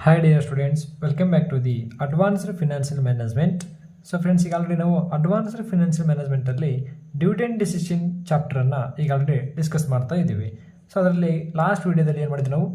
Hi dear students, welcome back to the Advanced Financial Management. So friends, ಈಗ already ನಾವು advanced financial ಮ್ಯಾನೇಜ್ಮೆಂಟಲ್ಲಿ dividend decision ಚಾಪ್ಟರನ್ನು ಈಗ already discuss ಮಾಡ್ತಾ ಇದ್ದೀವಿ. So ಅದರಲ್ಲಿ last ವಿಡಿಯೋದಲ್ಲಿ ಏನು ಮಾಡಿದ್ವಿ, ನಾವು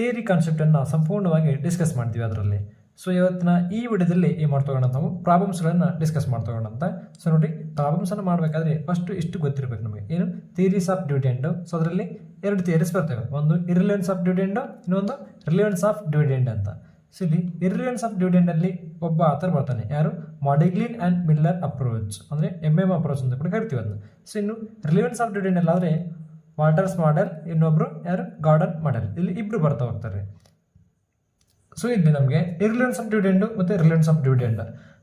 ಥಿಯರಿ ಕಾನ್ಸೆಪ್ಟನ್ನು ಸಂಪೂರ್ಣವಾಗಿ ಡಿಸ್ಕಸ್ ಮಾಡ್ತೀವಿ ಅದರಲ್ಲಿ. ಸೊ ಇವತ್ತಿನ ಈ ವಿಡಿಯೋದಲ್ಲಿ ಏನು ಮಾಡ್ತೋಗೋಣ, ನಾವು ಪ್ರಾಬ್ಲಮ್ಸ್ಗಳನ್ನು ಡಿಸ್ಕಸ್ ಮಾಡ್ತೋಗೋಣ ಅಂತ. ಸೊ ನೋಡಿ, ಪ್ರಾಬ್ಲಮ್ಸನ್ನು ಮಾಡಬೇಕಾದ್ರೆ ಫಸ್ಟ್ ಇಷ್ಟು ಗೊತ್ತಿರಬೇಕು ನಮಗೆ, ಏನು ಥಿಯರೀಸ್ ಆಫ್ ಡಿವಿಡೆಂಡ್. ಸೊ ಅದರಲ್ಲಿ ಎರಡು ಥಿಯರೀಸ್ ಬರ್ತವೆ, ಒಂದು ಇರ್ರಿಲೆವೆನ್ಸ್ ಆಫ್ ಡಿವಿಡೆಂಡ್, ಇನ್ನೊಂದು ರಿಲೆವೆನ್ಸ್ ಆಫ್ ಡಿವಿಡೆಂಡ್ ಅಂತ. ಸೊ ಇಲ್ಲಿ ಇರ್ರಿಲೆವೆನ್ಸ್ ಆಫ್ ಡಿವಿಡೆಂಡ್ ಅಲ್ಲಿ ಒಬ್ಬ ಆಥರ್ ಬರ್ತಾನೆ, ಯಾರು? ಮಾಡಿಗ್ಲಿನ್ ಅಂಡ್ ಮಿಲ್ಲರ್ ಅಪ್ರೋಚ್, ಅಂದರೆ MM ಅಪ್ರೋಚ್ ಅಂತ ಕೂಡ ಕರಿತೀವಿ ಅದನ್ನು. ಸೊ ಇನ್ನು ರಿಲೆವೆನ್ಸ್ ಆಫ್ ಡಿವಿಡೆಂಡ್ ಅಲ್ಲಿ ಆದರೆ ವಾಟರ್ಸ್ ಮಾಡೆಲ್, ಇನ್ನೊಬ್ರು ಯಾರು? Garden model. ಇಲ್ಲಿ ಇಬ್ರು ಬರ್ತಾ ಹೋಗ್ತಾರೆ. ಸೊ ಇಲ್ಲಿ ನಮಗೆ ಇರ್ರಿಲೆವೆನ್ಸ್ ಆಫ್ ಡಿವಿಡೆಂಡ್ ಮತ್ತು ರಿಲೆವೆನ್ಸ್ ಆಫ್ ಡಿವಿಡೆಂಡ್.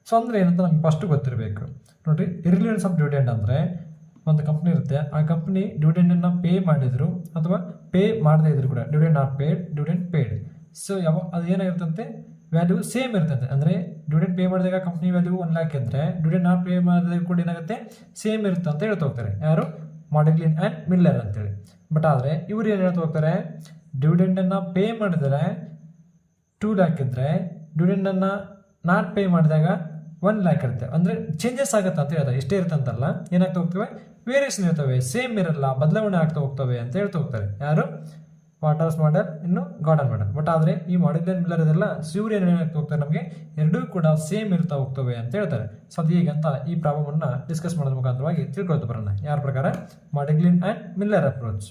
ಸೊ ಅಂದರೆ ಏನಂತ ನಮ್ಗೆ ಫಸ್ಟ್ ಗೊತ್ತಿರಬೇಕು. ನೋಡಿರಿ, ಇರ್ರಿಲೆವೆನ್ಸ್ ಆಫ್ ಡಿವಿಡೆಂಡ್ ಅಂದರೆ ಒಂದು ಕಂಪ್ನಿ ಇರುತ್ತೆ, ಆ ಕಂಪ್ನಿ ಡಿವಿಡೆಂಡನ್ನು ಪೇ ಮಾಡಿದ್ರು ಅಥವಾ ಪೇ ಮಾಡದೇ ಇದ್ರು ಕೂಡ dividend not paid, dividend paid. So ಅದು ಏನಾಗಿರ್ತಂತೆ, ವ್ಯಾಲ್ಯೂ ಸೇಮ್ ಇರ್ತಂತೆ. ಅಂದರೆ ಡಿವಿಡೆಂಡ್ ಪೇ ಮಾಡಿದಾಗ ಕಂಪ್ನಿ ವ್ಯಾಲ್ಯೂ 1 lakh ಇದ್ದರೆ ಡಿವಿಡೆಂಡ್ ನಾಟ್ ಪೇ ಮಾಡಿದಾಗ ಕೂಡ ಏನಾಗುತ್ತೆ, ಸೇಮ್ ಇರುತ್ತೆ ಅಂತ ಹೇಳ್ತಾ ಹೋಗ್ತಾರೆ. ಯಾರು? ಮಾಡಿಗ್ಲಿನ್ ಆ್ಯಂಡ್ ಮಿಲ್ಲರ್ ಅಂತೇಳಿ. ಬಟ್ ಆದರೆ ಇವ್ರು ಏನು ಹೇಳ್ತಾ ಹೋಗ್ತಾರೆ, ಡಿವಿಡೆಂಡನ್ನು ಪೇ ಮಾಡಿದರೆ 2 lakh ಇದ್ದರೆ ಡಿವಿಡೆಂಡನ್ನು ನಾಟ್ ಪೇ ಮಾಡಿದಾಗ 1 lakh ಇರುತ್ತೆ. ಅಂದರೆ ಚೇಂಜಸ್ ಆಗುತ್ತೆ ಅಂತ ಹೇಳ್ತಾರೆ. ಇಷ್ಟೇ ಇರುತ್ತೆ ಅಂತಲ್ಲ, ಏನಾಗ್ತಾ ಹೋಗ್ತವೆ, ವೇರಿಯೇಷನ್ ಇರ್ತವೆ, ಸೇಮ್ ಇರಲ್ಲ, ಬದಲಾವಣೆ ಆಗ್ತಾ ಹೋಗ್ತವೆ ಅಂತ ಹೇಳ್ತಾ ಹೋಗ್ತಾರೆ. ಯಾರು? ವಾಟರ್ಸ್ ಮಾಡೆಲ್, ಇನ್ನು ಗಾರ್ಡನ್ ಮಾಡೆಲ್. ಬಟ್ ಆದರೆ ಈ ಮಾಡಿಗ್ಲಿನ್ ಮಿಲ್ಲರ್ ಇದೆಲ್ಲ ಇವ್ರು ಏನಾಗ್ತಾ ಹೋಗ್ತಾರೆ, ನಮಗೆ ಎರಡೂ ಕೂಡ ಸೇಮ್ ಇರ್ತಾ ಹೋಗ್ತವೆ ಅಂತ ಹೇಳ್ತಾರೆ. ಸೊ ಅದು ಹೇಗಂತ ಈ ಪ್ರಾಬ್ಲಮನ್ನು ಡಿಸ್ಕಸ್ ಮಾಡೋದ್ರ ಮುಖಾಂತರವಾಗಿ ತಿಳ್ಕೊಳ್ತಾ ಬರೋಣ. ಯಾರ ಪ್ರಕಾರ? ಮಾಡಿಗ್ಲಿನ್ ಆ್ಯಂಡ್ ಮಿಲ್ಲರ್ ಅಪ್ರೋಚ್,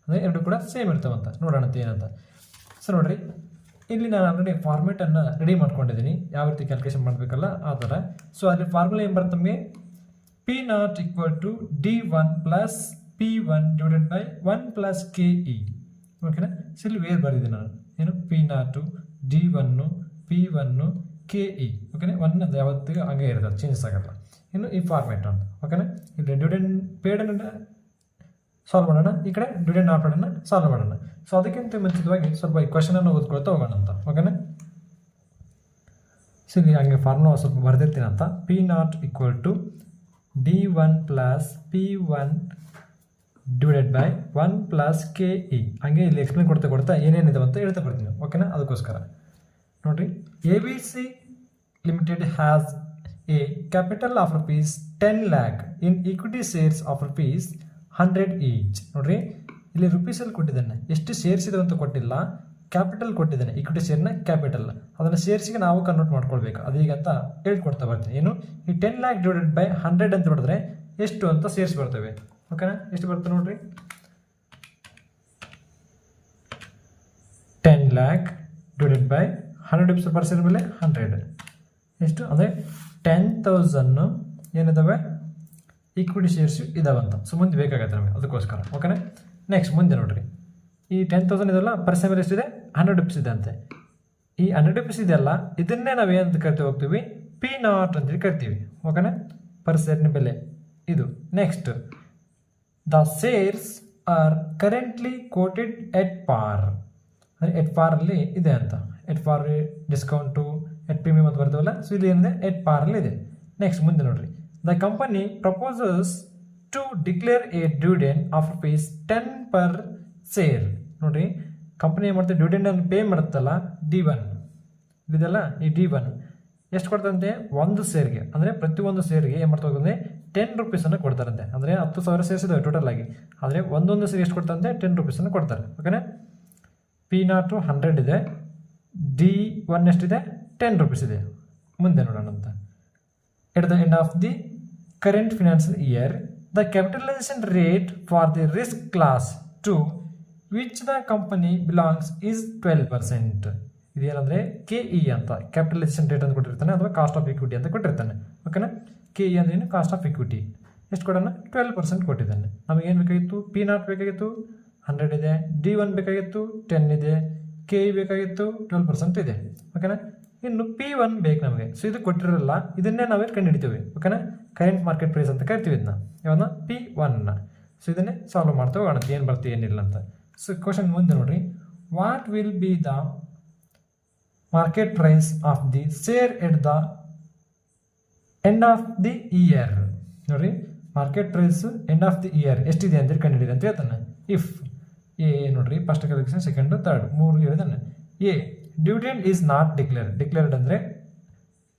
ಅಂದರೆ ಎರಡು ಕೂಡ ಸೇಮ್ ಇರ್ತಾವಂತ. ನೋಡೋಣ ಅಂತ ಏನಂತ. ಸೊ ನೋಡ್ರಿ, ಇಲ್ಲಿ ನಾನು ಆಲ್ರೆಡಿ ಫಾರ್ಮೇಟನ್ನು ರೆಡಿ ಮಾಡ್ಕೊಂಡಿದ್ದೀನಿ, ಯಾವ ರೀತಿ ಕ್ಯಾಲ್ಕುಲೇಷನ್ ಮಾಡಬೇಕಲ್ಲ ಆ ಥರ. ಸೊ ಅಲ್ಲಿ ಫಾರ್ಮುಲಾ ಏನು ಬರುತ್ತೆ ನಮಗೆ, P0 = D1 + P1 / 1 + KE. ಓಕೆನಾ? ಸೊ ಇಲ್ಲಿ ವೇರ್ ಬರೆದಿದೆ ನಾನು, ಏನು? P0 D1 P1 KE. ಓಕೆನಾ? 1 ಅದು ಯಾವತ್ತಿಗೂ ಹಂಗೆ ಇರುತ್ತೆ, ಚೇಂಜಸ್ ಆಗಲ್ಲ. ಇನ್ನು ಈ ಫಾರ್ಮೇಟ್ ಅಂತ. ಓಕೆನಾ? ಇಲ್ಲಿ ಡಿವಿಡೆಂಡ್ ಪೇಡನ್ನು ಸಾಲ್ವ್ ಮಾಡೋಣ, ಈ ಕಡೆ ಡಿವಿಡೆಂಡ್ ನಾಟ್ ಪೇಡನ್ನು ಸಾಲ್ವ್ ಮಾಡೋಣ. ಸೊ ಅದಕ್ಕಿಂತ ಮುಂಚಿತವಾಗಿ ಸ್ವಲ್ಪ ಈ ಕ್ವಶನನ್ನು ಓದ್ಕೊಳ್ತಾ ಹೋಗೋಣ ಅಂತ. ಓಕೆನಾ? ಸೊ ಇಲ್ಲಿ ಹಂಗೆ ಫಾರ್ಮುಲಾ ಸ್ವಲ್ಪ ಬರೆದಿರ್ತೀನಿ ಅಂತ. P0 = D1 + P1 / 1 + KE. ಹಂಗೆ ಇಲ್ಲಿ ಎಕ್ಸ್ಪ್ಲೇನ್ ಕೊಡ್ತಾ ಏನೇನಿದೆ ಅಂತ ಹೇಳ್ತಾ ಬರ್ತೀನಿ. ಓಕೆನಾ? ಅದಕ್ಕೋಸ್ಕರ ನೋಡಿರಿ, ABC Limited has A capital of ₹10 lakh in equity shares of ₹100 each. ನೋಡ್ರಿ, ಇಲ್ಲಿ ರುಪೀಸಲ್ಲಿ ಕೊಟ್ಟಿದ್ದಾನೆ, ಎಷ್ಟು ಶೇರ್ಸ್ ಇದೆ ಅಂತ ಕೊಟ್ಟಿಲ್ಲ, ಕ್ಯಾಪಿಟಲ್ ಕೊಟ್ಟಿದ್ದಾನೆ, ಈಕ್ವಿಟಿ ಶೇರ್ನ ಕ್ಯಾಪಿಟಲ್. ಅದನ್ನು ಶೇರ್ಸ್ಗೆ ನಾವು ಕನ್ವರ್ಟ್ ಮಾಡ್ಕೊಳ್ಬೇಕು. ಅದು ಈಗ ಅಂತ ಹೇಳ್ಕೊಡ್ತಾ ಬರ್ತೀನಿ. ಏನು? ಈ 10 lakh / 100 ಅಂತ ಹೊಡೆದ್ರೆ ಎಷ್ಟು ಅಂತ ಶೇರ್ಸ್ ಬರ್ತವೆ. ಓಕೆನಾ? ಎಷ್ಟು ಬರ್ತದೆ ನೋಡ್ರಿ, 10 lakh / 100 ಪರ್ ಶೇರ್ ಮೇಲೆ 100 ಎಷ್ಟು ಅಂದರೆ 10,000 ಏನಿದಾವೆ ಈಕ್ವಿಟಿ ಶೇರ್ಸ್ ಇದಾವಂತ. ಸೊ ಮುಂದೆ ಬೇಕಾಗತ್ತೆ ನಮಗೆ, ಅದಕ್ಕೋಸ್ಕರ. ಓಕೆನಾ? ನೆಕ್ಸ್ಟ್ ಮುಂದೆ ನೋಡ್ರಿ, ಈ 10,000 ಇದೆಲ್ಲ ಪರ್ ಶೇರ್ ಮೇಲೆ ಎಷ್ಟಿದೆ, 100 rupees ಇದೆ ಅಂತೆ. ಈ 100 rupees ಇದೆಯಲ್ಲ, ಇದನ್ನೇ ನಾವು ಏನಂತ ಕರಿತೀವಿ ಹೋಗ್ತೀವಿ, P0 ಅಂತೇಳಿ ಕರಿತೀವಿ. ಓಕೆನಾ? ಪರ್ ಶೇರ್ನ ಬೆಲೆ ಇದು. Next, the shares are currently quoted at par. ಅಂದರೆ ಎಟ್ ಪಾರ್ ಅಲ್ಲಿ ಇದೆ ಅಂತ. ಎಟ್ ಪಾರ್ ಡಿಸ್ಕೌಂಟು, ಎಟ್ ಪ್ರೀಮಿಯಮ್ ಅಂತ ಬರ್ತವಲ್ಲ. ಸೊ ಇಲ್ಲಿ ಏನಿದೆ, ಎಟ್ ಪಾರ್ ಅಲ್ಲಿ ಇದೆ. ನೆಕ್ಸ್ಟ್ ಮುಂದೆ ನೋಡ್ರಿ, the company proposes to declare a dividend of ₹10 per share. ನೋಡ್ರಿ, ಕಂಪನಿ ಏನು ಮಾಡ್ತಾರೆ, ಡಿವಿಡೆಂಡನ್ನು ಪೇ ಮಾಡುತ್ತಲ್ಲ, D1 ಇದೆಲ್ಲ, ಈ D1 ಎಷ್ಟು ಕೊಡ್ತಂತೆ, ಒಂದು ಶೇರ್ಗೆ, ಅಂದರೆ ಪ್ರತಿಯೊಂದು ಶೇರ್ಗೆ ಏನು ಮಾಡ್ತಾ ಹೋಗುತ್ತೆ, 10 rupees ಕೊಡ್ತಾರಂತೆ. ಅಂದರೆ 10,000 ಶೇರ್ಸ್ ಇದಾವೆ ಟೋಟಲ್ ಆಗಿ, ಆದರೆ ಒಂದೊಂದು ಶೇರ್ ಎಷ್ಟು ಕೊಡ್ತಾರಂತೆ, 10 rupees ಕೊಡ್ತಾರೆ. ಓಕೆನಾ? P0 100 ಇದೆ, D1 ಎಷ್ಟಿದೆ, 10 rupees ಇದೆ. ಮುಂದೆ ನೋಡೋಣ ಅಂತ. At the end of the current financial year, the capitalisation rate for the risk class to which the company belongs is 12%. ಇದೇನಂದರೆ KE ಅಂತ, ಕ್ಯಾಪಿಟಲೈಸೇಷನ್ ರೇಟ್ ಅಂತ ಕೊಟ್ಟಿರ್ತಾನೆ, ಅಥವಾ ಕಾಸ್ಟ್ ಆಫ್ ಇಕ್ವಿಟಿ ಅಂತ ಕೊಟ್ಟಿರ್ತಾನೆ. ಓಕೆನಾ? KE ಅಂದ್ರೇನು, ಕಾಸ್ಟ್ ಆಫ್ ಇಕ್ವಿಟಿ. ಎಷ್ಟು ಕೊಡೋಣ, 12% ಕೊಟ್ಟಿದ್ದಾನೆ. ನಮಗೇನು ಬೇಕಾಗಿತ್ತು, P0 ಬೇಕಾಗಿತ್ತು, 100 ಇದೆ, D1 ಬೇಕಾಗಿತ್ತು, 10 ಇದೆ, KE ಬೇಕಾಗಿತ್ತು, 12% ಇದೆ. ಓಕೆನಾ? ಇನ್ನು P1 ಬೇಕು ನಮಗೆ. ಸೊ ಇದು ಕೊಟ್ಟಿರಲ್ಲ, ಇದನ್ನೇ ನಾವೇ ಕಂಡು ಹಿಡಿತೀವಿ. ಓಕೆನಾ? ಕರೆಂಟ್ ಮಾರ್ಕೆಟ್ ಪ್ರೈಸ್ ಅಂತ ಕರಿತೀವಿ ಇದನ್ನ, ಯಾವನ್ನ, P1. ಸೊ ಇದನ್ನೇ ಸಾಲ್ವ್ ಮಾಡ್ತಾ ಹೋಗೋಣ, ಏನು ಬರ್ತೀವಿ ಏನಿಲ್ಲ ಅಂತ. ಸೊ ಕ್ವಶನ್ ಮುಂದೆ ನೋಡ್ರಿ, what will be the market price of the share at the end of the year. ನೋಡ್ರಿ, market price end of the year ಎಷ್ಟಿದೆ ಅಂತ ಕಂಡುಹಿಡಿದೆ ಅಂತ ಹೇಳ್ತಾನೆ. ಇಫ್ ಎ ನೋಡ್ರಿ, ಫಸ್ಟ್ ಕ್ಯಾಲ್ಕುಲೇಷನ್, ಸೆಕೆಂಡ್, ಥರ್ಡ್, 3 ಹೇಳಿದಾನೆ. A dividend is not declared ಅಂದರೆ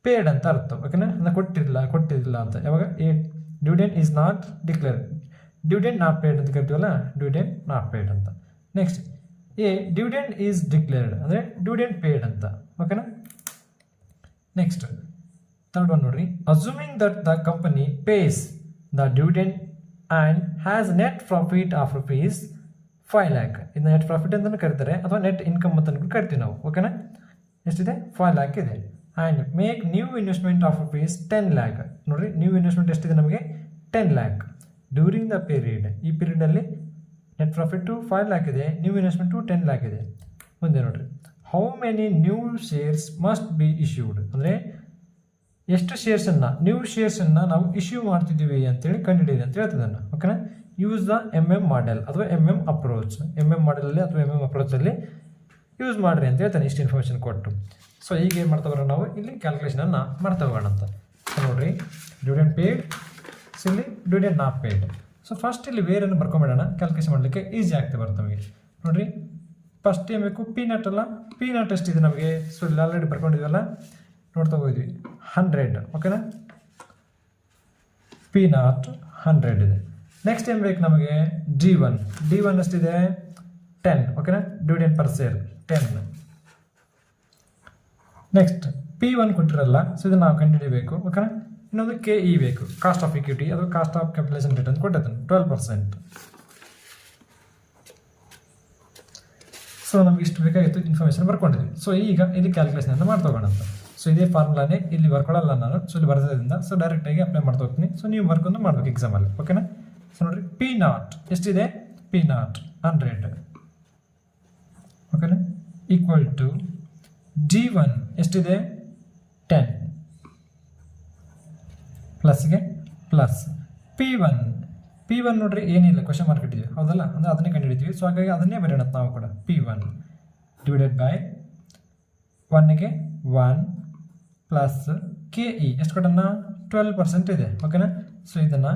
paid ಅಂತ ಅರ್ಥ, ಓಕೆನಾ, ಅಂದರೆ ಕೊಟ್ಟಿರಲಿಲ್ಲ ಅಂತ. ಯಾವಾಗ a dividend is not declared, dividend not paid ಅಂತ ಕರಿತೀವಲ್ಲ, ಡಿವಿಡೆಂಡ್ ನಾಟ್ ಪೇಡ್ ಅಂತ. Next A dividend is declared ಅಂದರೆ ಡಿವಿಡೆಂಡ್ ಪೇಡ್ ಅಂತ, ಓಕೆನಾ. ನೆಕ್ಸ್ಟ್ ಥರ್ಡ್ ಒನ್ ನೋಡ್ರಿ, assuming that the company pays the dividend and has net profit of rupees 5 lakh. ಇದು net profit ಅಂತಲೂ ಕರೀತಾರೆ ಅಥವಾ ನೆಟ್ ಇನ್ಕಮ್ ಅಂತ ಕರಿತೀವಿ ನಾವು, ಓಕೆನಾ. ಎಷ್ಟಿದೆ 5 lakh ಇದೆ. And make new investment of rupees 10 lakh. ನೋಡಿರಿ ನ್ಯೂ ಇನ್ವೆಸ್ಟ್ಮೆಂಟ್ ಎಷ್ಟಿದೆ ನಮಗೆ 10 lakh ಡ್ಯೂರಿಂಗ್ ದ ಪೀರಿಯಡ್. ಈ ಪೀರಿಯಡಲ್ಲಿ ನೆಟ್ ಪ್ರಾಫಿಟ್ಟು 5 lakh ಇದೆ, ನ್ಯೂ ಇನ್ವೆಸ್ಟ್ಮೆಂಟು 10 lakh ಇದೆ. ಮುಂದೆ ನೋಡಿರಿ, how many new shares must be issued ಅಂದರೆ ಎಷ್ಟು ಶೇರ್ಸನ್ನು ನ್ಯೂ ಶೇರ್ಸನ್ನು ನಾವು ಇಶ್ಯೂ ಮಾಡ್ತಿದ್ದೀವಿ ಅಂತೇಳಿ ಕಂಡುಹಿಡಿಯಿರಿ ಅಂತ ಹೇಳ್ತಿದ್ದಾನೆ, ಓಕೆನಾ. ಯೂಸ್ ದ ಮಾಡೆಲ್ ಅಥವಾ ಅಪ್ರೋಚ್. ಮಾಡೆಲಲ್ಲಿ ಅಥವಾ ಅಪ್ರೋಚಲ್ಲಿ ಯೂಸ್ ಮಾಡಿರಿ ಅಂತ ಹೇಳ್ತಾನೆ, ಇಷ್ಟು ಇನ್ಫಾರ್ಮೇಷನ್ ಕೊಟ್ಟು. ಸೊ ಈಗ ಏನು ಮಾಡ್ತಾ ಬರೋಣ ನಾವು ಇಲ್ಲಿ ಕ್ಯಾಲ್ಕುಲೇಷನನ್ನು ಮಾಡ್ತಾ ಹೋಗೋಣ ಅಂತ. ಸೊ ನೋಡಿರಿ, ಡಿವಿಡೆಂಡ್ ಪೇಡ್, ಇಲ್ಲಿ dividend not paid. So first ಇಲ್ಲಿ ವೇರನ್ನು ಬರ್ಕೊಂಬಿಡೋಣ, ಕ್ಯಾಲ್ಕುಲೇಷನ್ ಮಾಡಲಿಕ್ಕೆ ಈಸಿ ಆಗ್ತಾ ಬರುತ್ತೆ ನಮಗೆ. ನೋಡಿರಿ, ಫಸ್ಟ್ ಏನು ಬೇಕು, ಪಿ ನಾಟ್ ಅಲ್ಲ, ಪಿ ನಾಟ್ ಎಷ್ಟಿದೆ ನಮಗೆ. ಸೊ ಇಲ್ಲಿ ಆಲ್ರೆಡಿ ಬರ್ಕೊಂಡಿದ್ವಲ್ಲ, ನೋಡ್ತಾ ಹೋಗಿದ್ವಿ 100, ಓಕೆನಾ. ಪಿ ನಾಟ್ 100 ಇದೆ. ನೆಕ್ಸ್ಟ್ ಏನು ಬೇಕು ನಮಗೆ, ಡಿ ಒನ್ ಎಷ್ಟಿದೆ 10, ಓಕೆನಾ. Dividend per share 10. Next P1 ಕೊಟ್ಟಿರಲ್ಲ, ಸೊ ಇದನ್ನು ನಾವು ಕಂಡುಹಿಡಿಯಬೇಕು, ಓಕೆನಾ. ಇನ್ನೊಂದು KE ಬೇಕು, ಕಾಸ್ಟ್ ಆಫ್ ಇಕ್ವಿಟಿ ಅಥವಾ ಕಾಸ್ಟ್ ಆಫ್ ಕ್ಯಾಪಿಟಲೈಸೇಷನ್ ರೇಟ್ ಅಂತ ಕೊಟ್ಟಿದ್ದಾನೆ 12%. ಸೊ ನಮ್ಗೆ ಇಷ್ಟು ಬೇಕಾಗಿತ್ತು ಇನ್ಫಾರ್ಮೇಷನ್ ಬರ್ಕೊಂಡಿದ್ವಿ. ಸೊ ಈಗ ಇಲ್ಲಿ ಕ್ಯಾಲ್ಕುಲೇಷನ್ ಮಾಡ್ತಾ ಹೋಗೋಣ ಅಂತ. ಸೊ ಇದೇ ಫಾರ್ಮುಲಾನೇ ಇಲ್ಲಿ ಬರ್ಕೊಳ್ಳಲ್ಲ ನಾನು, ಸೊ ಇಲ್ಲಿ ಬರೋದ್ರಿಂದ ಸೊ ಡೈರೆಕ್ಟಾಗಿ ಅಪ್ಲೈ ಮಾಡ್ತಾ ಹೋಗ್ತೀನಿ. ಸೊ ನೀವು ಬರ್ಕೊಂಡು ಮಾಡ್ಬೇಕು ಎಕ್ಸಾಮಲ್ಲಿ, ಓಕೆನಾ. ಸೊ ನೋಡಿರಿ, ಪಿ ನಾಟ್ ಎಷ್ಟಿದೆ, ಪಿ ನಾಟ್ 100, ಓಕೆನಾ, ಈಕ್ವಲ್ ಟು G1 ಎಷ್ಟಿದೆ 10 ಪ್ಲಸ್ಗೆ ಪ್ಲಸ್ P1 ನೋಡ್ರಿ ಏನಿಲ್ಲ, ಕ್ವಶನ್ ಮಾರ್ಕ್ ಇಟ್ಟಿದ್ದೀವಿ, ಹೌದಲ್ಲ, ಅಂದರೆ ಅದನ್ನೇ ಕಂಡುಹಿಡಿದ್ವಿ. ಸೊ ಹಾಗಾಗಿ ಅದನ್ನೇ ಬರೆಯೋಣ ನಾವು ಕೂಡ. P1 ಡಿವೈಡೆಡ್ ಬೈ 1ಗೆ 1 ಪ್ಲಸ್ KE ಎಷ್ಟು ಕೊಟ್ಟನ್ನ 12% ಇದೆ, ಓಕೆನಾ. ಸೊ ಇದನ್ನು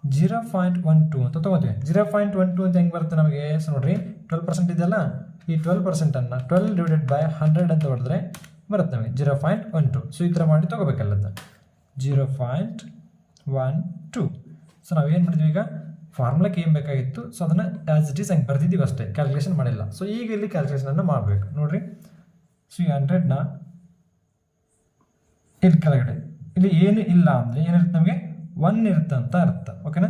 0.12 ಅಂತ ತೊಗೋತೀವಿ. 0.12 ಅಂತ ಹೆಂಗೆ ಬರುತ್ತೆ ನಮಗೆ. ಸೊ ನೋಡಿರಿ, 12% ಇದೆಯಲ್ಲ, ಈ 12%ಅನ್ನು 12 ಡಿವೈಡೆಡ್ ಬೈ 100 ಅಂತ ಹೊಡೆದ್ರೆ ಬರುತ್ತೆ ನಮಗೆ 0.12. ಸೊ ಈ ಥರ ಮಾಡಿ ತೊಗೋಬೇಕಲ್ಲದ 0.12. ಸೊ ನಾವೇನು ಮಾಡಿದ್ವಿ ಈಗ, ಫಾರ್ಮುಲಾಕ್ಕೆ ಏನು ಬೇಕಾಗಿತ್ತು, ಸೊ ಅದನ್ನು ಆ್ಯಸ್ ಇಟ್ ಈಸ್ ಹಂಗೆ ಬರ್ತಿದ್ದೀವಿ ಅಷ್ಟೇ, ಕ್ಯಾಲ್ಕುಲೇಷನ್ ಮಾಡಿಲ್ಲ. ಸೊ ಈಗ ಇಲ್ಲಿ ಕ್ಯಾಲ್ಕುಲೇಷನನ್ನು ಮಾಡಬೇಕು ನೋಡಿರಿ. ಸೊ ಈ 100ನ ಇಲ್ಲಿ ಕೆಳಗಡೆ, ಇಲ್ಲಿ ಏನು ಇಲ್ಲ ಅಂದರೆ ಏನಿರುತ್ತೆ ನಮಗೆ 1 ಇರುತ್ತೆ ಅಂತ ಅರ್ಥ, ಓಕೆನಾ.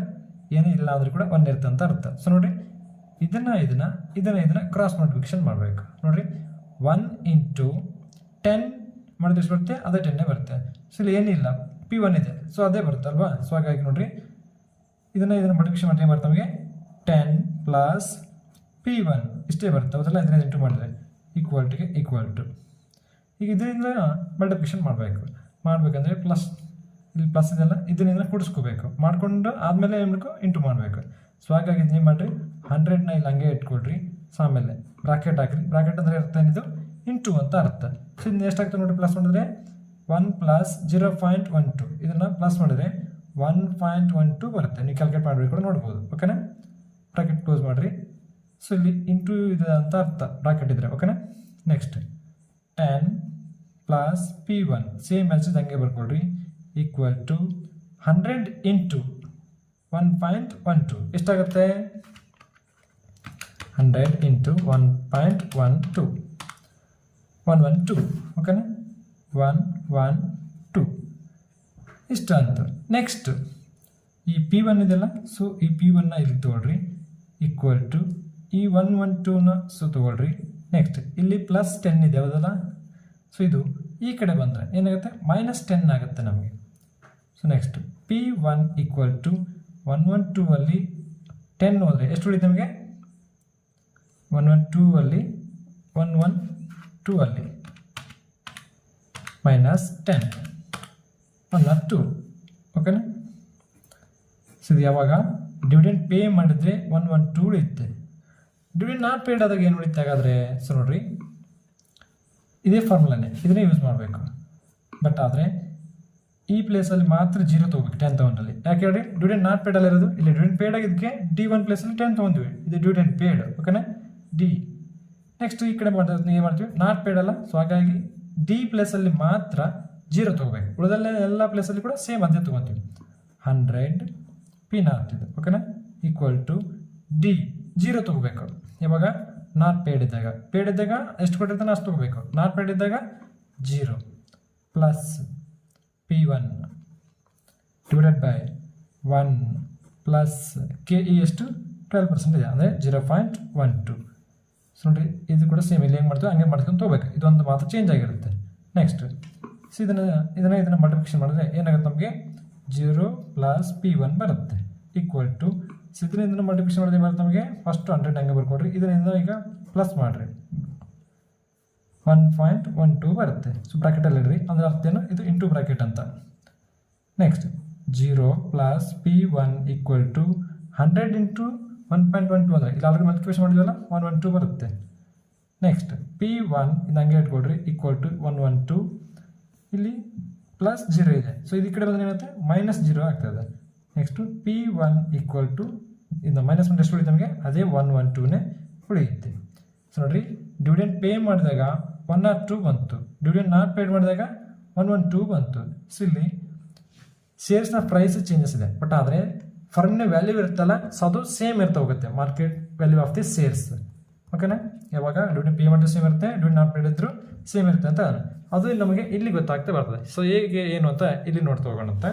ಏನೂ ಇಲ್ಲ ಅಂದರೂ ಕೂಡ 1 ಇರುತ್ತೆ ಅಂತ ಅರ್ಥ. ಸೊ ನೋಡಿರಿ, ಇದನ್ನು ಕ್ರಾಸ್ ಮಲ್ಟಿಪ್ಲಿಕೇಶನ್ ಮಾಡಬೇಕು. ನೋಡಿರಿ, 1 × 10 ಮಾಡಿದ್ರೆ ಎಷ್ಟು ಬರುತ್ತೆ, ಅದೇ 10 ಬರುತ್ತೆ. ಸೊ ಇಲ್ಲಿ ಏನಿಲ್ಲ, P1 ಇದೆ, ಸೊ ಅದೇ ಬರುತ್ತೆ ಅಲ್ವಾ. ಸೊ ಹಾಗಾಗಿ ನೋಡಿರಿ, ಇದನ್ನು ಮಲ್ಟಿಪ್ಲಿಕೇಶನ್ ಮಾಡಿದ್ರೆ ಬರುತ್ತೆ ನಮಗೆ 10 ಪ್ಲಸ್ P1 ಇಷ್ಟೇ ಬರುತ್ತೆ, ಹೌದಲ್ಲ. ಇದನ್ನ ಇಂಟು ಮಾಡಿದ್ರೆ ಈಕ್ವಲ್ ಟು ಈಗ ಇದರಿಂದ ಮಲ್ಟಿಪ್ಲಿಕೇಶನ್ ಮಾಡಬೇಕಂದ್ರೆ ಪ್ಲಸ್, ಇಲ್ಲಿ ಪ್ಲಸ್ ಇದೆಲ್ಲ ಇದರಿಂದ ಕೂಡಿಸ್ಕೋಬೇಕು, ಮಾಡಿಕೊಂಡು ಆದಮೇಲೆ ಏನು ಮಾಡಬೇಕು, ಇಂಟು ಮಾಡಬೇಕು. ಸೊ ಹಾಗಾಗಿ ಇದನ್ನೇ ಮಾಡಿರಿ, 100ನ ಇಲ್ಲಿ ಹಂಗೆ ಇಟ್ಕೊಳ್ರಿ. ಸೊ ಆಮೇಲೆ ಬ್ರಾಕೆಟ್ ಹಾಕಿರಿ, ಬ್ರಾಕೆಟ್ ಅಂದರೆ ಅರ್ಥ ಏನಿದು, ಇಂಟು ಅಂತ ಅರ್ಥ. ಸೊ ಇದನ್ನ ಎಷ್ಟಾಗ್ತದೆ ನೋಡಿ, ಪ್ಲಸ್ ಮಾಡಿದ್ರೆ 1 ಪ್ಲಸ್ 0.12, ಇದನ್ನು ಪ್ಲಸ್ ಮಾಡಿದ್ರೆ 1.12 ಬರುತ್ತೆ. ನೀವು ಕ್ಯಾಲ್ಕುಲೇಟ್ ಮಾಡಬೇಕು ಕೂಡ ನೋಡ್ಬೋದು, ಓಕೆನಾ. ಬ್ರಾಕೆಟ್ ಕ್ಲೋಸ್ ಮಾಡಿರಿ. ಸೊ ಇಲ್ಲಿ ಇಂಟು ಇದೆ ಅಂತ ಅರ್ಥ, ಬ್ರಾಕೆಟ್ ಇದ್ರೆ, ಓಕೆನಾ. Next 10 plus P1 same as ಹಂಗೆ ಬರ್ಕೊಳ್ರಿ, ಈಕ್ವಲ್ ಟು 100 ಇಂಟು 1.12 ಎಷ್ಟಾಗುತ್ತೆ, 100 ಇಂಟು 1.12 ಓಕೆನಾ, 112 ಇಷ್ಟು ಅಂತ. ನೆಕ್ಸ್ಟ್ ಈ P1 ಇದೆಲ್ಲ, ಸೊ ಈ P1ನ ಇಲ್ಲಿ ತೊಗೊಳ್ರಿ, ಈಕ್ವಲ್ ಟು ಈ 112ನ ಸೊ ತೊಗೊಳ್ರಿ. ನೆಕ್ಸ್ಟ್ ಇಲ್ಲಿ ಪ್ಲಸ್ 10 ಇದೆ, ಹೌದಲ್ಲ. ಸೊ ಇದು ಈ ಕಡೆ ಬಂದರೆ ಏನಾಗುತ್ತೆ, -10 ಆಗುತ್ತೆ ನಮಗೆ. So next P1 equal to 112ಅಲ್ಲಿ 10 ಹೋದರೆ ಎಷ್ಟು ಉಳಿತು ನಮಗೆ, 112ಅಲ್ಲಿ -10 112, ಓಕೆನಾ. ಸೊ ಇದು ಯಾವಾಗ ಡಿವಿಡೆಂಡ್ ಪೇ ಮಾಡಿದ್ರೆ 112 ಉಳಿಯುತ್ತೆ. ಡಿವಿಡೆಂಡ್ ನಾಟ್ ಪೇಡ್ ಆದಾಗ ಏನು ಉಳಿಯುತ್ತೆ ಹಾಗಾದರೆ. ಸೊ ನೋಡಿರಿ, ಇದೇ ಫಾರ್ಮುಲಾನೇ, ಇದನ್ನೇ ಯೂಸ್ ಮಾಡಬೇಕು. ಬಟ್ ಆದರೆ ಈ ಪ್ಲೇಸಲ್ಲಿ ಮಾತ್ರ 0 ತೊಗೋಬೇಕು 10 ತಗೊಂಡ್ರಲ್ಲಿ. ಯಾಕೆ ಹೇಳಿ, ಡಿವಿಡೆಂಡ್ ನಾಟ್ ಪೇಡಲ್ಲಿ ಇರೋದು, ಇಲ್ಲಿ ಡಿವಿಡೆಂಡ್ ಪೇಡ್ ಆಗಿದ್ದಕ್ಕೆ D1 ಪ್ಲೇಸಲ್ಲಿ 10 ತೊಗೊಂಡ್ವಿ, ಇದು ಡಿವಿಡೆಂಡ್ ಪೇಡ್, ಓಕೆನಾ. ನೆಕ್ಸ್ಟ್ ಈ ಕಡೆ ಏನು ಮಾಡ್ತೀವಿ, ನಾಟ್ ಪೇಡ್ ಅಲ್ಲ, ಸೊ ಹಾಗಾಗಿ ಡಿ ಪ್ಲೇಸಲ್ಲಿ ಮಾತ್ರ 0 ತೊಗೋಬೇಕು. ಉಳಿದಲ್ಲೇ ಎಲ್ಲ ಪ್ಲೇಸಲ್ಲಿ ಕೂಡ ಸೇಮ್ ಅದೇ ತೊಗೊತೀವಿ. 100 ಪಿ ನಾಟ್ ಇದು ಓಕೆನಾ ಈಕ್ವಲ್ ಟು ಡಿ 0 ತೊಗೋಬೇಕು. ಇವಾಗ ನಾಟ್ ಪೇಡ್ ಇದ್ದಾಗ ಎಷ್ಟು ಕೊಟ್ಟಿರ್ತಾನೆ ಅಷ್ಟು ತೊಗೋಬೇಕು. ನಾಟ್ ಪೇಡ್ ಇದ್ದಾಗ 0 plus P1 divided by 1 plus K E ಎಷ್ಟು 12% ಇದೆ, ಅಂದರೆ 0.12. ಸೊ ನೋಡಿ ಇದು ಕೂಡ ಸೇಮ್ ಇಲ್ಲಿ ಹೆಂಗೆ ಮಾಡ್ತೀವಿ ಹಂಗೆ ಮಾಡ್ಕೊಂಡು ತೊಗೋಬೇಕು. ಇದೊಂದು ಮಾತ್ರ ಚೇಂಜ್ ಆಗಿರುತ್ತೆ. ನೆಕ್ಸ್ಟ್ ಸೊ ಇದನ್ನು ಮಲ್ಟಿಪ್ಲಿಕೇಶನ್ ಮಾಡಿದ್ರೆ ಏನಾಗುತ್ತೆ ನಮಗೆ 0 ಪ್ಲಸ್ P1 ಬರುತ್ತೆ ಈಕ್ವಲ್ ಟು ಸೊ ಇದನ್ನು ಮಲ್ಟಿಪ್ಲಿಕೇಶನ್ ಮಾಡಿದ್ರೆ ಬರುತ್ತೆ ನಮಗೆ ಫಸ್ಟ್ 100 ಹಂಗೆ ಬರ್ಕೊಡ್ರಿ. ಇದರಿಂದ ಈಗ ಪ್ಲಸ್ ಮಾಡಿರಿ 1.12 ಬರುತ್ತೆ. ಸೊ ಬ್ರಾಕೆಟಲ್ಲಿ ಇಡ್ರಿ, ಅಂದರೆ ಅರ್ಥ ಏನು, ಇದು ಇಂಟು ಬ್ರಾಕೆಟ್ ಅಂತ. Next 0 plus P1 equal to 100 into 1.12 ಅಂದರೆ ಇಲ್ಲಿ ಆಲ್ರೆಡಿ ಮಲ್ಟಿಪ್ಲಿಕೇಶನ್ ಮಾಡಿದ್ವಲ್ಲ 112 ಬರುತ್ತೆ. ನೆಕ್ಸ್ಟ್ P1 ಇದು ಹಂಗೆ ಇಟ್ಕೊಡ್ರಿ ಈಕ್ವಲ್ ಟು 112, ಇಲ್ಲಿ ಪ್ಲಸ್ 0 ಇದೆ, ಸೊ ಇದು ಈ ಕಡೆ ಬಂದರೆ ಏನಾಗುತ್ತೆ -0 ಆಗ್ತದೆ. ನೆಕ್ಸ್ಟು P1 ಈಕ್ವಲ್ ಟು ಇದು ಮೈನಸ್ ಎಷ್ಟು ಉಳಿಯುತ್ತೆ ನಮಗೆ, ಅದೇ 112ನೇ ಉಳಿಯುತ್ತೆ. ಸೊ ನೋಡಿರಿ ಡಿವಿಡೆಂಡ್ ಪೇ ಮಾಡಿದಾಗ 102 ಬಂತು, ಡಿವಿಡೆಂಡ್ ನಾಟ್ ಪೇಡ್ ಮಾಡಿದಾಗ 112 ಬಂತು. ಸೊ ಇಲ್ಲಿ ಶೇರ್ಸ್ನ ಪ್ರೈಸ್ ಚೇಂಜಸ್ ಇದೆ, ಬಟ್ ಆದರೆ ಫರ್ಮ್ನ ವ್ಯಾಲ್ಯೂ ಇರುತ್ತಲ್ಲ ಸೊ ಅದು ಸೇಮ್ ಇರ್ತಾ ಹೋಗುತ್ತೆ, market value of the shares ಓಕೆನಾ. ಯಾವಾಗ ಡಿವಿಡೆಂಡ್ ಪೇ ಮಾಡಿದ್ರೆ ಸೇಮ್ ಇರುತ್ತೆ, ಡಿವಿಡೆಂಡ್ ನಾಟ್ ಪೇಡ್ ಇದ್ರು ಸೇಮ್ ಇರುತ್ತೆ ಅಂತ ಅದು ನಮಗೆ ಇಲ್ಲಿ ಗೊತ್ತಾಗ್ತಾ ಬರ್ತದೆ. ಸೊ ಹೇಗೆ ಏನು ಅಂತ ಇಲ್ಲಿ ನೋಡ್ತಾ ಹೋಗೋಣಂತೆ.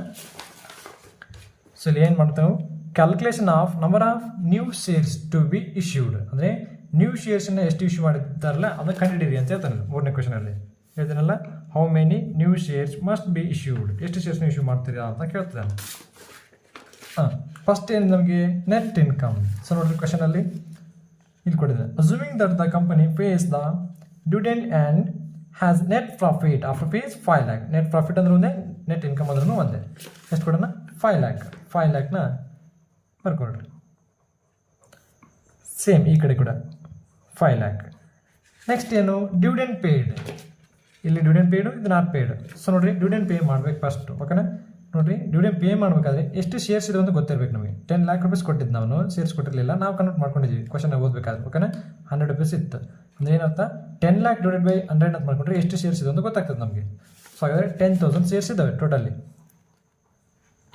ಸೊ ಇಲ್ಲಿ ಏನು ಮಾಡ್ತೇವೆ, calculation of number of new shares to be issued, ಅಂದರೆ ನ್ಯೂ ಶೇರ್ಸನ್ನು ಎಷ್ಟು ಇಶ್ಯೂ ಮಾಡಿದ್ದಾರಲ್ಲ ಅದನ್ನು ಕಂಡುಹಿಡಿಯಿರಿ ಅಂತ ಹೇಳ್ತಾನೆ 3ನೇ ಕ್ವಶನಲ್ಲಿ. ಹೇಳ್ತಾನಲ್ಲ how many new shares must be issued, ಎಷ್ಟು ಶೇರ್ಸ್ನ ಇಶ್ಯೂ ಮಾಡ್ತೀರಾ ಅಂತ ಕೇಳ್ತಾನೆ. ಫಸ್ಟ್ ಏನು ನಮಗೆ ನೆಟ್ ಇನ್ಕಮ್. ಸೊ ನೋಡ್ರಿ ಕ್ವಶನಲ್ಲಿ ಇಲ್ಲಿ ಕೊಟ್ಟಿದೆ, assuming that the company pays the dividend and has net profit after pays 5 lakh. Net profit ಅಂದ್ರೂ ಒಂದೇ, ನೆಟ್ ಇನ್ಕಮ್ ಅಂದ್ರೂ ಒಂದೇ. ಎಷ್ಟು ಕೊಡೋಣ 5 lakh. 5 lakhನ ಬರ್ಕೊಳ್ರಿ. ಸೇಮ್ ಈ ಕಡೆ ಕೂಡ 5 lakh. ನೆಕ್ಸ್ಟ್ ಏನು ಡಿವಿಡೆಂಡ್ ಪೇಯ್ಡ್, ಇಲ್ಲಿ ಡಿವಿಡೆಂಡ್ ಪೇಯ್ಡು ಇದು ನಾಟ್ ಪೇಯ್ಡ್. ಸೊ ನೋಡಿರಿ ಡಿವಿಡೆಂಡ್ ಪೇ ಮಾಡ್ಬೇಕು ಫಸ್ಟ್ ಓಕೆನಾ. ನೋಡಿರಿ ಡಿವಿಡೆಂಡ್ ಪೇ ಮಾಡಬೇಕಾದ್ರೆ ಎಷ್ಟು ಶೇರ್ಸ್ ಇದೆ ಅಂತ ಗೊತ್ತಿರಬೇಕು ನಮಗೆ. 10 lakh rupees ಕೊಟ್ಟಿದ್ದು ನಾವು ಶೇರ್ಸ್ ಕೊಟ್ಟಿರಲಿಲ್ಲ, ನಾವು ಕನ್ವರ್ಟ್ ಮಾಡ್ಕೊಂಡಿದ್ದೀವಿ ಕ್ವಶನ್ ಓದಬೇಕಾದ್ರೆ ಓಕೆನಾ. 100 rupees ಇತ್ತು ಅಂದರೆ ಏನರ್ಥ 10 lakh ಡಿವೈಡೆಡ್ ಬೈ 100 ಅಂತ ಮಾಡ್ಕೊಂಡ್ರೆ ಎಷ್ಟು ಶೇರ್ಸ್ ಇದೆ ಅಂತ ಗೊತ್ತಾಗ್ತದೆ ನಮಗೆ. ಸೊ ಹಾಗಾದರೆ 10,000 ಶೇರ್ಸ್ ಇದ್ದಾವೆ ಟೋಟಲಿ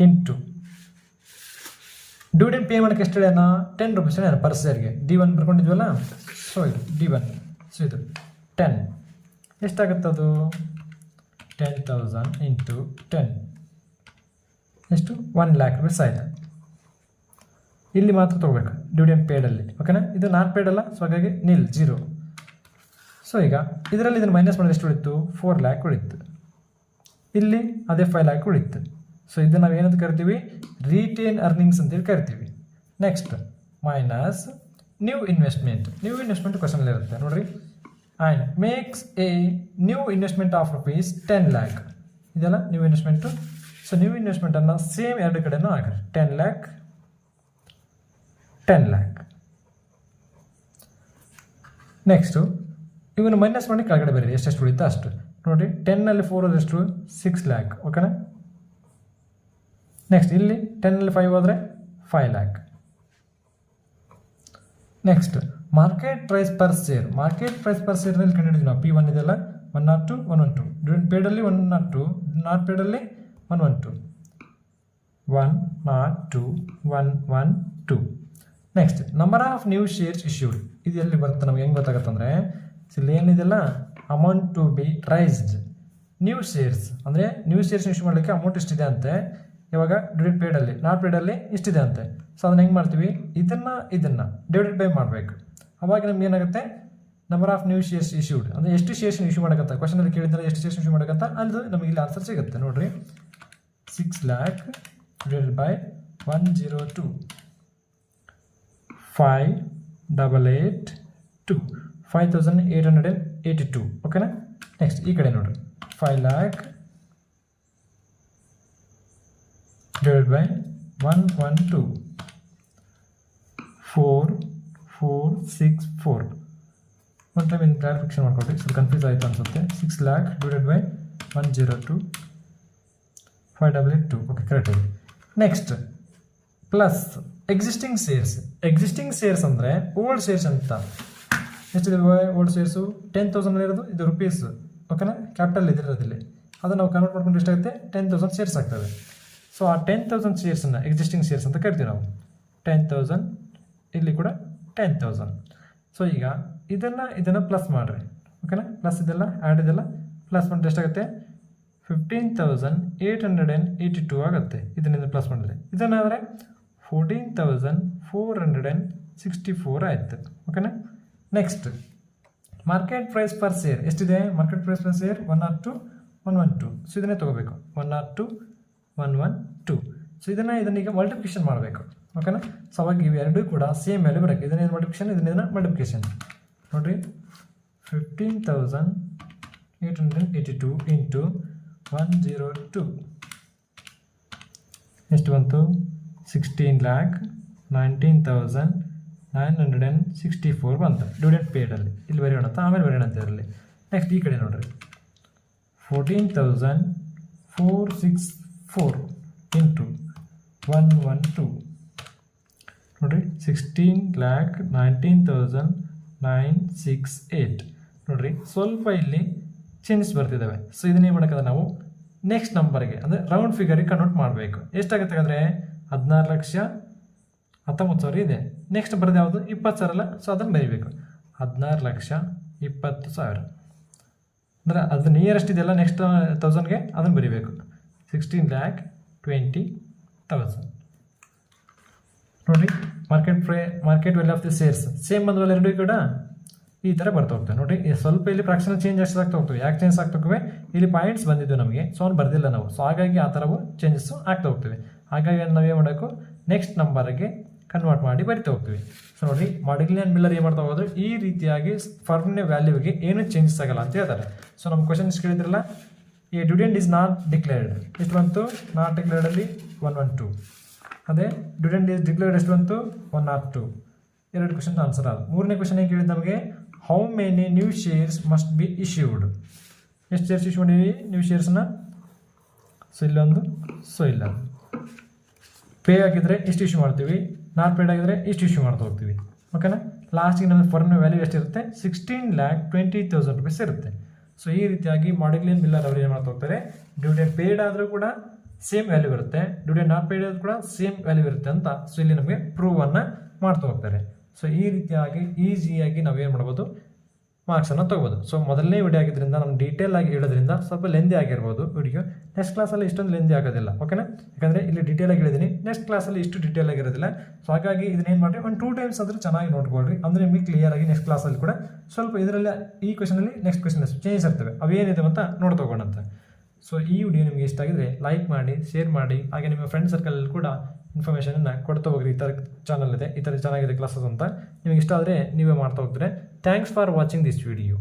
ಇಂಟು ಡಿವಿಡೆಂಡ್ ಪೇ ಮಾಡೋಕ್ಕೆ ಎಷ್ಟು ಹೇಳ 10 rupees ಪರ್ ಶೇರ್ಗೆ. D1 ಬರ್ಕೊಂಡಿದ್ವಲ್ಲ, ಸೊ ಇದು D1, ಸೊ ಇದು 10 ಎಷ್ಟಾಗುತ್ತೆ ಅದು 10,000 ಇಂಟು 10 ಎಷ್ಟು 1 lakh rupees ಆಯಿತು. ಇಲ್ಲಿ ಮಾತ್ರ ತೊಗೋಬೇಕು ಡಿವಿಡೆಂಡ್ ಪೇಡಲ್ಲಿ ಓಕೆನಾ. ಇದು ನಾಟ್ ಪೇಡ್ ಅಲ್ಲ, ಸೊ ಹಾಗಾಗಿ ನಿಲ್ 0. ಸೊ ಈಗ ಇದರಲ್ಲಿ ಇದನ್ನು ಮೈನಸ್ ಮಾಡಿದ್ರೆ ಎಷ್ಟು ಉಳಿತು 4 lakh ಉಳಿತು, ಇಲ್ಲಿ ಅದೇ 5 lakh ಉಳಿತು. ಸೊ ಇದನ್ನು ನಾವು ಏನಂತ ಕರಿತೀವಿ ರಿಟೇನ್ ಅರ್ನಿಂಗ್ಸ್ ಅಂತೇಳಿ ಕರಿತೀವಿ. ನೆಕ್ಸ್ಟ್ ಮೈನಸ್ ನ್ಯೂ ಇನ್ವೆಸ್ಟ್ಮೆಂಟ್ ಕ್ವಶನಲ್ಲಿ ಇರುತ್ತೆ ನೋಡಿರಿ. And makes a new investment of rupees 10 lakh, ಇದೆಲ್ಲ ನ್ಯೂ ಇನ್ವೆಸ್ಟ್ಮೆಂಟು. ಸೊ ನ್ಯೂ ಇನ್ವೆಸ್ಟ್ಮೆಂಟನ್ನು ಸೇಮ್ ಎರಡು ಕಡೆನೂ ಹಾಕಿರಿ 10 lakh 10 lakh. ನೆಕ್ಸ್ಟು ಇವನು ಮೈನಸ್ ಮಾಡಿ ಕೆಳಗಡೆ ಬರೀರಿ ಎಷ್ಟೆಷ್ಟು ಉಳಿತಾ ಅಷ್ಟು. ನೋಡಿ 10ನಲ್ಲಿ 4 ಎಷ್ಟು 6 lakh ಓಕೆನಾ. ನೆಕ್ಸ್ಟ್ ಇಲ್ಲಿ 10ನಲ್ಲಿ 5 ಹೋದರೆ 5 lakh. Next market price per share ಕಂಡುಹಿಡಿದ್ವಿ ನಾವು. P1 ಇದೆಲ್ಲ 102 112, ಡಿವಿಡೆಂಡ್ ಪೇಡಲ್ಲಿ 102, ನಾಟ್ ಪೇಡಲ್ಲಿ 112 102 112. Next number of new shares issued, ಇದು ಎಲ್ಲಿ ಬರುತ್ತೆ ನಮ್ಗೆ ಹೆಂಗೆ ಗೊತ್ತಾಗುತ್ತೆ ಅಂದರೆ ಇಲ್ಲಿ ಏನಿದೆಲ್ಲ amount to be raised new shares, ಅಂದರೆ ನ್ಯೂ ಶೇರ್ಸ್ ಇಶ್ಯೂ ಮಾಡಲಿಕ್ಕೆ ಅಮೌಂಟ್ ಇಷ್ಟಿದೆ ಅಂತೆ. ಇವಾಗ ಡಿವಿಡೆಂಡ್ ಪೇಡಲ್ಲಿ ನಾಟ್ ಪೇಡಲ್ಲಿ ಇಷ್ಟಿದೆ ಅಂತೆ. ಸೊ ಅದನ್ನು ಹೆಂಗೆ ಮಾಡ್ತೀವಿ, ಇದನ್ನು ಡಿವೈಡೆಡ್ ಬೈ ಮಾಡಬೇಕು. ಅವಾಗ ನಮ್ಗೆ ಏನಾಗುತ್ತೆ number of new shares issued, ಅಂದರೆ ಎಷ್ಟು ಶೇರ್ಸ್ ಇಶ್ಯೂ ಮಾಡೋಕ್ಕಂತ ಕ್ವಶನಲ್ಲಿ ಕೇಳಿದ್ರೆ ಎಷ್ಟು ಶೇರ್ಸ್ ಇಶ್ಯೂ ಮಾಡೋಕ್ಕಂತ ಅದು ನಮಗೆ ಇಲ್ಲಿ ಆನ್ಸರ್ ಸಿಗುತ್ತೆ ನೋಡಿರಿ. 6 lakh divided by 102 5,882 5,882 ಓಕೆನಾ. ನೆಕ್ಸ್ಟ್ ಈ ಕಡೆ ನೋಡಿರಿ 5 lakh divided by 112 4464. ಒಂದು ಟೈಮ್ ಇನ್ನು ಕ್ಲಾರಿಫಿಕೇಶನ್ ಮಾಡ್ಕೊಡ್ರಿ, ಸ್ವಲ್ಪ ಕನ್ಫ್ಯೂಸ್ ಆಯಿತು ಅನಿಸುತ್ತೆ. 6 lakh divided by 102 5,882 okay correct ಇದೆ. ನೆಕ್ಸ್ಟ್ ಪ್ಲಸ್ ಎಕ್ಸಿಸ್ಟಿಂಗ್ ಶೇರ್ಸ್ ಅಂದರೆ ಓಲ್ಡ್ ಶೇರ್ಸ್ ಅಂತ. ಎಷ್ಟಿದೆ ಓಲ್ಡ್ ಶೇರ್ಸು 10,000 ಇರೋದು, ಇದು ರುಪೀಸ್ ಓಕೆನಾ, ಕ್ಯಾಪಿಟಲ್ ಇದಿರೋದಿಲ್ಲ. ಅದನ್ನು ನಾವು ಕನ್ವರ್ಟ್ ಮಾಡ್ಕೊಂಡು ಎಷ್ಟಾಗುತ್ತೆ 10,000 ಶೇರ್ಸ್ ಆಗ್ತವೆ. ಸೊ ಆ 10,000 ಶೇರ್ಸನ್ನು ಎಕ್ಸಿಸ್ಟಿಂಗ್ ಶೇರ್ಸ್ ಅಂತ ಕರಿತೀವಿ ನಾವು. 10,000 ಇಲ್ಲಿ ಕೂಡ 10,000. ಸೊ ಈಗ ಇದನ್ನು ಪ್ಲಸ್ ಮಾಡಿರಿ ಓಕೆನಾ, ಪ್ಲಸ್ ಇದೆಲ್ಲ ಆ್ಯಡ್ ಇದೆಲ್ಲ ಪ್ಲಸ್ ಮಾಡಿದ್ರೆ ಎಷ್ಟಾಗುತ್ತೆ 15,882 ಆಗುತ್ತೆ. ಇದನ್ನಿಂದ ಪ್ಲಸ್ ಮಾಡಿದ್ರೆ ಇದನ್ನಾದರೆ 14,464 ಆಯಿತು ಓಕೆನಾ. Next market price per share ಎಷ್ಟಿದೆ, market price per share 102, 112. So ಇದನ್ನೇ ತೊಗೋಬೇಕು 102, 112. ಸೊ ಇದನ್ನೀಗ ಮಲ್ಟಿಪ್ಲಿಕೇಶನ್ ಮಾಡಬೇಕು ಓಕೆನಾ. ಸೊ ಅವಾಗ ಇವೆರಡೂ ಕೂಡ ಸೇಮ್ ವ್ಯಾಲ್ಯೂ ಬರೋಕ್ಕೆ ಇದನ್ನೇನು ಮಲ್ಟಿಪ್ಲಿಕೇಶನ್, ಇದನ್ನೇನು ಮಲ್ಟಿಪ್ಲಿಕೇಶನ್ ನೋಡಿರಿ. 15,882 ಇಂಟು 102 ಎಷ್ಟು ಬಂತು, 16,19,964 ಬಂತು ಡಿವಿಡೆಂಡ್ ಪೇಡಲ್ಲಿ. ಇಲ್ಲಿ ಬರೆಯೋಣ ಅಂತ, ಆಮೇಲೆ ಬರೆಯೋಣ ಅಂತ ಇದರಲ್ಲಿ. ನೆಕ್ಸ್ಟ್ ಈ ಕಡೆ ನೋಡಿರಿ 14,464 ಇಂಟು 112 ನೋಡಿರಿ 16,19,968 ನೋಡಿರಿ. ಸ್ವಲ್ಪ ಇಲ್ಲಿ ಚೇಂಜಸ್ ಬರ್ತಿದ್ದಾವೆ. ಸೊ ಇದನ್ನೇ ಮಾಡೋಕ್ಕಾದ್ರೆ ನಾವು ನೆಕ್ಸ್ಟ್ ನಂಬರ್ಗೆ ಅಂದರೆ ರೌಂಡ್ ಫಿಗರಿಗೆ ಕನ್ವರ್ಟ್ ಮಾಡಬೇಕು. ಎಷ್ಟಾಗುತ್ತೆ ಅಂದರೆ 16,19,000 ಇದೆ. ನೆಕ್ಸ್ಟ್ ಬರೋದು ಯಾವುದು 20,000 ಅಲ್ಲ, ಸೊ ಅದನ್ನು ಬರೀಬೇಕು 16,20,000 ಅಂದರೆ ಅದು ನಿಯರೆಸ್ಟ್ ಇದೆಯಲ್ಲ ನೆಕ್ಸ್ಟ್ 1000ಗೆ ಅದನ್ನು ಬರೀಬೇಕು 16,20,000 ನೋಡಿರಿ. Market value of the shares same ಬಂದವಲ್ಲ ಎರಡೂ ಕೂಡ ಈ ಥರ ಬರ್ತಾ ಹೋಗ್ತವೆ ನೋಡಿರಿ. ಸ್ವಲ್ಪ ಇಲ್ಲಿ ಫ್ರಾಕ್ಷನಲ್ ಚೇಂಜ್ ಆಗ್ತಾ ಹೋಗ್ತವೆ. ಯಾಕೆ ಚೇಂಜ್ ಆಗ್ತಾ ಹೋಗ್ತವೆ, ಇಲ್ಲಿ ಪಾಯಿಂಟ್ಸ್ ಬಂದಿದ್ದು ನಮಗೆ, ಸೊ ಅವ್ನು ಬರ್ದಿಲ್ಲ ನಾವು, ಸೊ ಹಾಗಾಗಿ ಆ ಥರವು ಚೇಂಜಸ್ಸು ಆಗ್ತಾ ಹೋಗ್ತವೆ. ಹಾಗಾಗಿ ನಾವೇನು ಮಾಡಬೇಕು, ನೆಕ್ಸ್ಟ್ ನಂಬರ್ಗೆ ಕನ್ವರ್ಟ್ ಮಾಡಿ ಬರಿತಾ ಹೋಗ್ತೀವಿ. ಸೊ ನೋಡಿ ಮಾಡಿಗ್ಲಿ ಆ್ಯಂಡ್ ಮಿಲ್ಲರ್ ಏನು ಮಾಡ್ತಾ ಹೋಗೋದು, ಈ ರೀತಿಯಾಗಿ ಫರ್ಮ್ನ ವ್ಯಾಲ್ಯೂಗೆ ಏನೂ ಚೇಂಜಸ್ ಆಗಲ್ಲ ಅಂತ ಹೇಳ್ತಾರೆ. ಸೊ ನಮ್ಮ ಕ್ವಶನ್ಸ್ ಕೇಳಿದ್ರಲ್ಲ, ಈ ಡಿವಿಡೆಂಡ್ ಈಸ್ ನಾಟ್ ಡಿಕ್ಲೇರ್ಡ್ ಎಷ್ಟು ಬಂತು, ನಾಟ್ ಡಿಕ್ಲೇರ್ಡಲ್ಲಿ 112. ಅದೇ ಡಿವಿಡೆಂಡ್ ಈಸ್ ಡಿಕ್ಲೇರ್ಡ್ ಎಷ್ಟು ಬಂತು 102. ಎರಡು ಕ್ವಶನ್ ಆನ್ಸರ್ ಆದ. ಮೂರನೇ ಕ್ವಶನ್ ಏನು ಕೇಳಿದ್ದು ನಮಗೆ, how many new shares must be issued. ಎಷ್ಟು ಶೇರ್ಸ್ ಇಶ್ಯೂ ಮಾಡೀವಿ ನ್ಯೂ ಶೇರ್ಸ್ನ, ಸೊ ಇಲ್ಲೊಂದು, ಸೊ ಇಲ್ಲ. ಪೇ ಆಗಿದ್ರೆ ಇಷ್ಟು ಇಶ್ಯೂ ಮಾಡ್ತೀವಿ, ನಾಟ್ ಪೇಡ್ ಆಗಿದ್ರೆ ಇಷ್ಟು ಇಶ್ಯೂ ಮಾಡ್ತಾ ಹೋಗ್ತೀವಿ ಓಕೆನಾ. ಲಾಸ್ಟಿಗೆ ನಮಗೆ ಫರ್ಮ್ ವ್ಯಾಲ್ಯೂ ಎಷ್ಟಿರುತ್ತೆ, 16,20,000 ರೂಪೀಸ್ ಇರುತ್ತೆ. ಸೊ ಈ ರೀತಿಯಾಗಿ ಮಾಡಿಗ್ಲಿ ಆ್ಯಂಡ್ ಮಿಲ್ಲರ್ ಅವರು ಏನು ಮಾಡ್ತಾ ಹೋಗ್ತಾರೆ, ಡಿವಿಡೆಂಡ್ ಪೇಡ್ ಆದರೂ ಕೂಡ ಸೇಮ್ ವ್ಯಾಲ್ಯೂ ಇರುತ್ತೆ, ಡಿವಿಡೆಂಡ್ ನಾಟ್ ಪೇಡ್ ಆದರೂ ಕೂಡ ಸೇಮ್ ವ್ಯಾಲ್ಯೂ ಇರುತ್ತೆ ಅಂತ. ಸೊ ಇಲ್ಲಿ ನಮಗೆ ಪ್ರೂವನ್ನು ಮಾಡ್ತಾ ಹೋಗ್ತಾರೆ. ಸೊ ಈ ರೀತಿಯಾಗಿ ಈಸಿಯಾಗಿ ನಾವೇನು ಮಾಡ್ಬೋದು, ಮಾರ್ಕ್ಸನ್ನು ತೊಗೋಬೋದು. ಸೊ ಮೊದಲನೇ ವಿಡಿಯೋ ಆಗಿದ್ದರಿಂದ ನಾನು ಡೀಟೇಲ್ ಆಗಿ ಹೇಳೋದ್ರಿಂದ ಸ್ವಲ್ಪ ಲೆಂದಿ ಆಗಿರ್ಬೋದು ವಿಡಿಯೋ. ನೆಕ್ಸ್ಟ್ ಕ್ಲಾಸಲ್ಲಿ ಇಷ್ಟೊಂದು ಲೆಂದಿ ಆಗೋದಿಲ್ಲ ಓಕೆನಾ, ಯಾಕಂದರೆ ಇಲ್ಲಿ ಡೀಟೇಲ್ ಆಗಿ ಹೇಳಿದ್ದೀನಿ, ನೆಕ್ಸ್ಟ್ ಕ್ಲಾಸಲ್ಲಿ ಇಷ್ಟು ಡೀಟೇಲ್ ಆಗಿರೋದಿಲ್ಲ. ಸೊ ಹಾಗಾಗಿ ಇದನ್ನೇನು ಮಾಡಿರಿ, ಒಂದು 2 ಟೈಮ್ಸ್ ಆದರೂ ಚೆನ್ನಾಗಿ ನೋಡ್ಕೊಳ್ರಿ, ಅಂದರೆ ನಿಮಗೆ ಕ್ಲಿಯರ್ ಆಗಿ ನೆಕ್ಸ್ಟ್ ಕ್ಲಾಸಲ್ಲಿ ಕೂಡ ಸ್ವಲ್ಪ ಇದರಲ್ಲಿ ಈ ಕ್ವಶನಲ್ಲಿ ನೆಕ್ಸ್ಟ್ ಕ್ವಶನ್ ಚೇಂಜ್ ಇರ್ತವೆ, ಅವೇನಿದೆ ಅಂತ ನೋಡ್ತೋಗೋಣಂತ. ಸೊ ಈ ವಿಡಿಯೋ ನಿಮಗೆ ಇಷ್ಟ ಆಗಿದ್ರೆ ಲೈಕ್ ಮಾಡಿ, ಶೇರ್ ಮಾಡಿ, ಹಾಗೆ ನಿಮ್ಮ ಫ್ರೆಂಡ್ ಸರ್ಕಲಲ್ಲಿ ಕೂಡ ಇನ್ಫಾರ್ಮೇಷನನ್ನು ಕೊಡ್ತಾ ಹೋಗ್ರಿ. ಈ ಥರ ಚಾನಲ್ ಇದೆ, ಈ ಥರ ಚೆನ್ನಾಗಿದೆ ಕ್ಲಾಸಸ್ ಅಂತ. ನಿಮಗೆ ಇಷ್ಟ ಆದರೆ ನೀವೇ ಮಾಡ್ತಾ ಹೋಗ್ತಾರೆ. Thanks for watching this video.